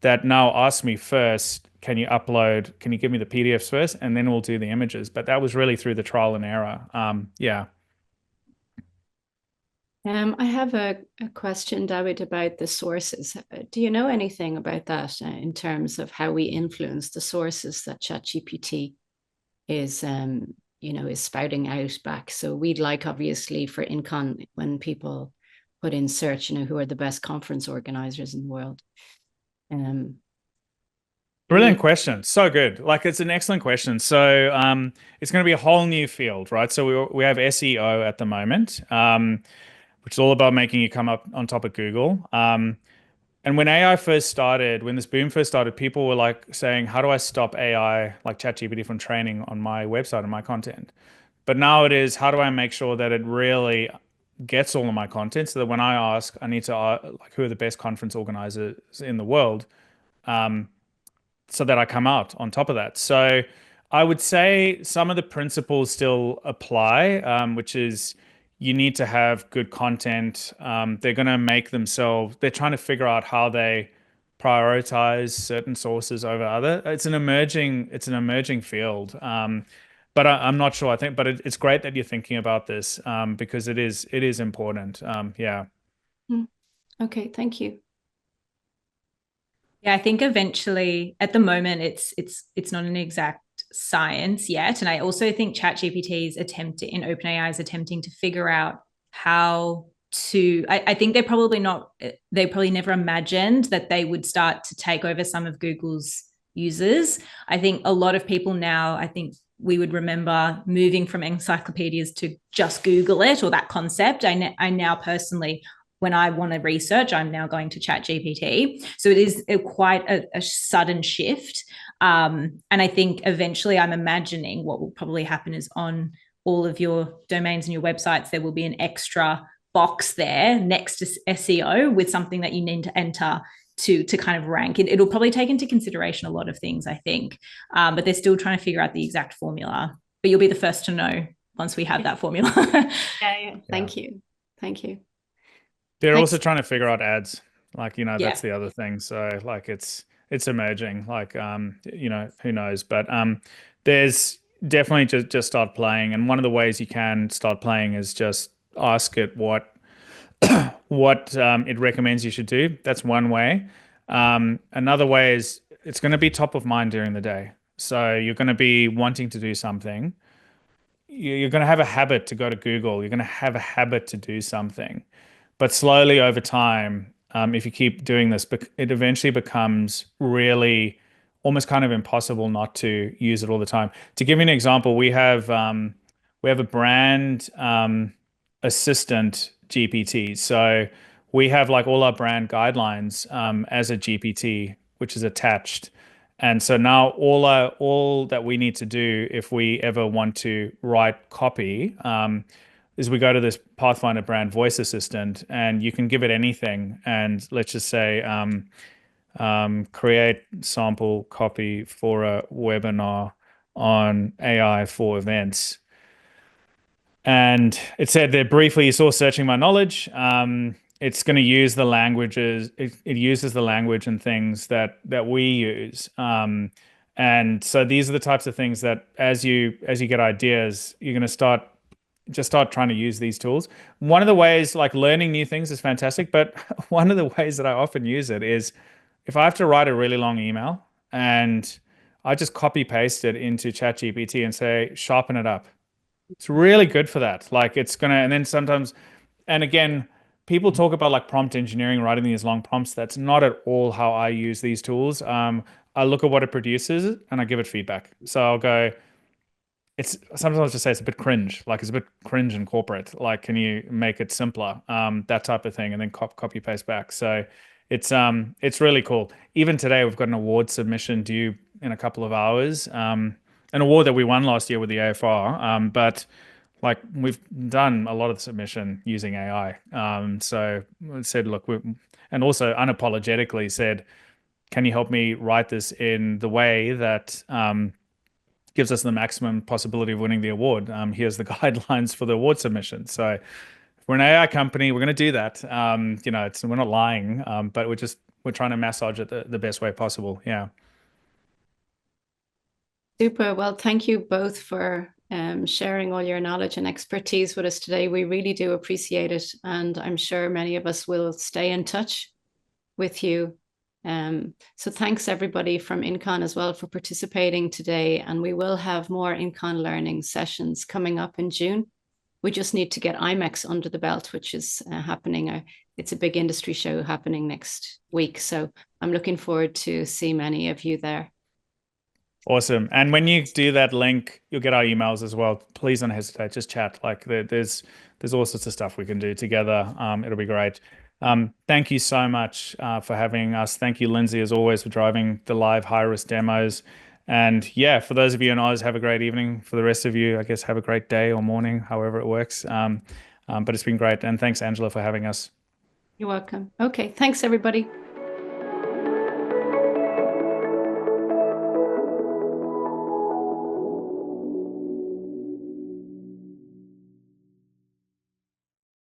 that now asks me first, can you give me the PDFs first, and then we'll do the images. But that was really through the trial and error. Yeah. I have a question, Dawid, about the sources. Do you know anything about that in terms of how we influence the sources that ChatGPT is spouting out back? So we'd like, obviously, for INCON, when people put in search, who are the best conference organizers in the world. Brilliant question. So good. Like, it's an excellent question. So it's going to be a whole new field, right? So we have SEO at the moment, which is all about making you come up on top of Google. And when AI first started, when this boom first started, people were like saying, how do I stop AI like ChatGPT from training on my website and my content? But now it is, how do I make sure that it really gets all of my content, so that when I ask, I need to like, who are the best conference organizers in the world, so that I come out on top of that. So I would say some of the principles still apply, which is, you need to have good content. They're going to make themselves, they're trying to figure out how they prioritize certain sources over other. It's an emerging field. But I'm not sure. But it's great that you're thinking about this, because it is important. Yeah. Okay, thank you. Yeah, I think eventually, at the moment, it's not an exact science yet. And I also think ChatGPT is in OpenAI is attempting to figure out how to, I think they probably never imagined that they would start to take over some of Google's users. I think a lot of people now, I think we would remember moving from encyclopedias to just Google it, or that concept. I now personally, when I want to research, I'm now going to ChatGPT. So it is quite a sudden shift. And I think eventually, I'm imagining what will probably happen is, on all of your domains and your websites, there will be an extra box there next to SEO with something that you need to enter to kind of rank. It'll probably take into consideration a lot of things, I think. But they're still trying to figure out the exact formula. But you'll be the first to know once we have that formula. Yeah. Thank you. They're also trying to figure out ads. Like, Yeah. that's the other thing. So like, it's emerging. Like, who knows? But there's definitely just start playing. And one of the ways you can start playing is just ask it what it recommends you should do. That's one way. Another way is it's going to be top of mind during the day. So you're going to be wanting to do something. You're going to have a habit to go to Google. You're going to have a habit to do something. But slowly over time, if you keep doing this, it eventually becomes really almost kind of impossible not to use it all the time. To give you an example, we have a brand assistant GPT. So we have like all our brand guidelines as a GPT, which is attached. And so now all that we need to do if we ever want to write copy is we go to this Pathfindr brand voice assistant, and you can give it anything. And let's just say, create sample copy for a webinar on AI for events. And it said there briefly, you saw searching my knowledge. It's going to use the languages. It uses the language and things that we use. And so these are the types of things that as you get ideas, you're going to start trying to use these tools. One of the ways, like learning new things is fantastic, but one of the ways that I often use it is if I have to write a really long email and I just copy paste it into ChatGPT and say, sharpen it up. It's really good for that. Like it's gonna, and then sometimes, and again, people talk about like prompt engineering, writing these long prompts. That's not at all how I use these tools. I look at what it produces and I give it feedback. So I'll go, sometimes I'll just say it's a bit cringe, like it's a bit cringe and corporate. Like, can you make it simpler? That type of thing, and then copy paste back. So it's really cool. Even today, we've got an award submission due in a couple of hours. An award that we won last year with the AFR, but like we've done a lot of the submission using AI. So I said, look, and also unapologetically said, can you help me write this in the way that gives us the maximum possibility of winning the award? Here's the guidelines for the award submission. So if we're an AI company, we're going to do that. We're not lying, but we're trying to massage it the best way possible. Yeah. Super. Well, thank you both for sharing all your knowledge and expertise with us today. We really do appreciate it. And I'm sure many of us will stay in touch with you. So thanks everybody from INCON as well for participating today. And we will have more INCON learning sessions coming up in June. We just need to get IMEX under the belt, which is happening. It's a big industry show happening next week. So I'm looking forward to see many of you there. Awesome. And when you do that link, you'll get our emails as well. Please don't hesitate. Just chat. Like there's all sorts of stuff we can do together. It'll be great. Thank you so much for having us. Thank you, Lindsay, as always, for driving the live high-risk demos. And yeah, for those of you in Oz, have a great evening. For the rest of you, I guess, have a great day or morning, however it works. But it's been great. And thanks, Angela, for having us. You're welcome. Okay. Thanks, everybody.